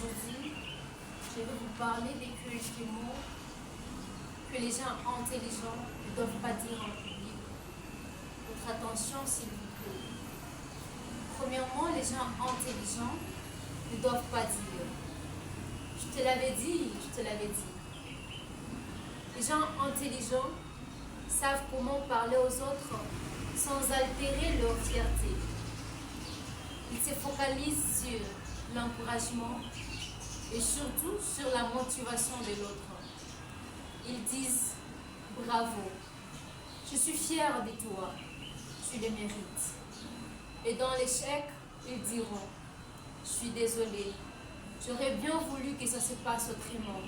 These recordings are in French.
Aujourd'hui, je vais vous parler des mots que les gens intelligents ne doivent pas dire en public. Votre attention, s'il vous plaît. Premièrement, les gens intelligents ne doivent pas dire. Je te l'avais dit, je te l'avais dit. Les gens intelligents savent comment parler aux autres sans altérer leur fierté. Ils se focalisent sur l'encouragement et surtout sur la motivation de l'autre. Ils disent « Bravo, je suis fier de toi, tu le mérites ». Et dans l'échec, ils diront « Je suis désolé, j'aurais bien voulu que ça se passe autrement ».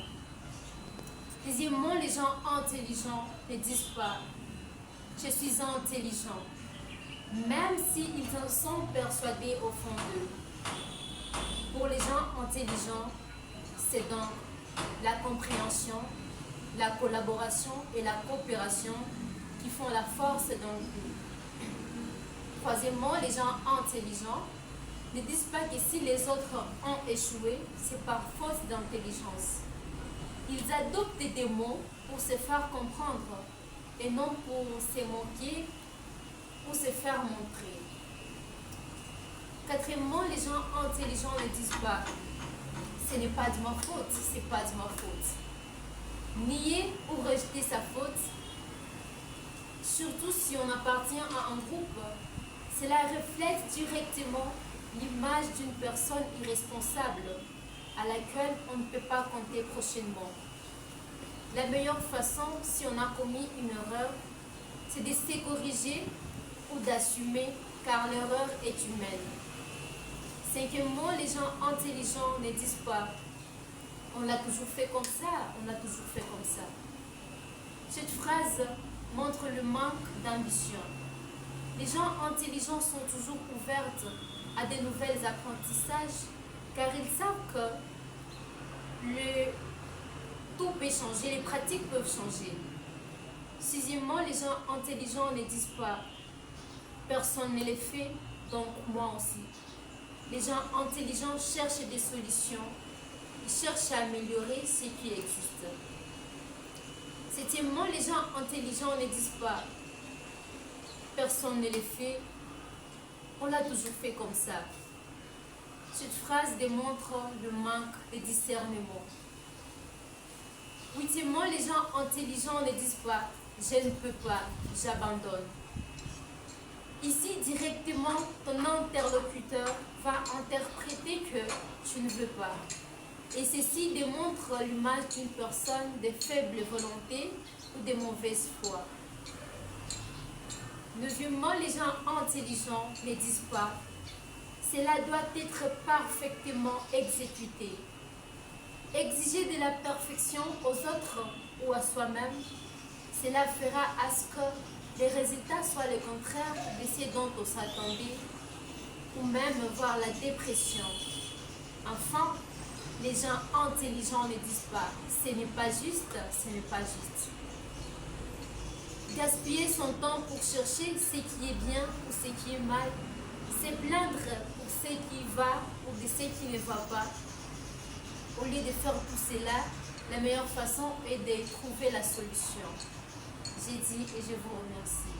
Deuxièmement, les gens intelligents ne disent pas « Je suis intelligent », même s'ils en sont persuadés au fond d'eux. Pour les gens intelligents, c'est donc la compréhension, la collaboration et la coopération qui font la force d'un groupe. Troisièmement, les gens intelligents ne disent pas que si les autres ont échoué, c'est par faute d'intelligence. Ils adoptent des mots pour se faire comprendre et non pour se moquer ou se faire montrer. Quatrièmement, les gens intelligents ne disent pas « ce n'est pas de ma faute, c'est pas de ma faute ». Nier ou rejeter sa faute, surtout si on appartient à un groupe, cela reflète directement l'image d'une personne irresponsable à laquelle on ne peut pas compter prochainement. La meilleure façon, si on a commis une erreur, c'est de se corriger ou d'assumer, car l'erreur est humaine. Cinquièmement, les gens intelligents ne disent pas « on l'a toujours fait comme ça, on l'a toujours fait comme ça ». Cette phrase montre le manque d'ambition. Les gens intelligents sont toujours ouverts à de nouveaux apprentissages, car ils savent que tout peut changer, les pratiques peuvent changer. Sixièmement, les gens intelligents ne disent pas « personne ne les fait, donc moi aussi ». Les gens intelligents cherchent des solutions, ils cherchent à améliorer ce qui existe. Septièmement, les gens intelligents ne disent pas « personne ne les fait, on l'a toujours fait comme ça ». Cette phrase démontre le manque de discernement. Huitièmement, les gens intelligents ne disent pas « je ne peux pas, j'abandonne ». Ici, directement, ton interlocuteur va interpréter que tu ne veux pas. Et ceci démontre l'image d'une personne de faible volonté ou de mauvaise foi. Neuvièmement, les gens intelligents ne disent pas « cela doit être parfaitement exécuté ». Exiger de la perfection aux autres ou à soi-même, cela fera à ce que les résultats soient le contraire de ce dont on s'attendait, ou même voir la dépression. Enfin, les gens intelligents ne disent pas « ce n'est pas juste, ce n'est pas juste ». Gaspiller son temps pour chercher ce qui est bien ou ce qui est mal, se plaindre pour ce qui va ou de ce qui ne va pas. Au lieu de faire tout cela, la meilleure façon est de trouver la solution. J'ai dit et je vous remercie.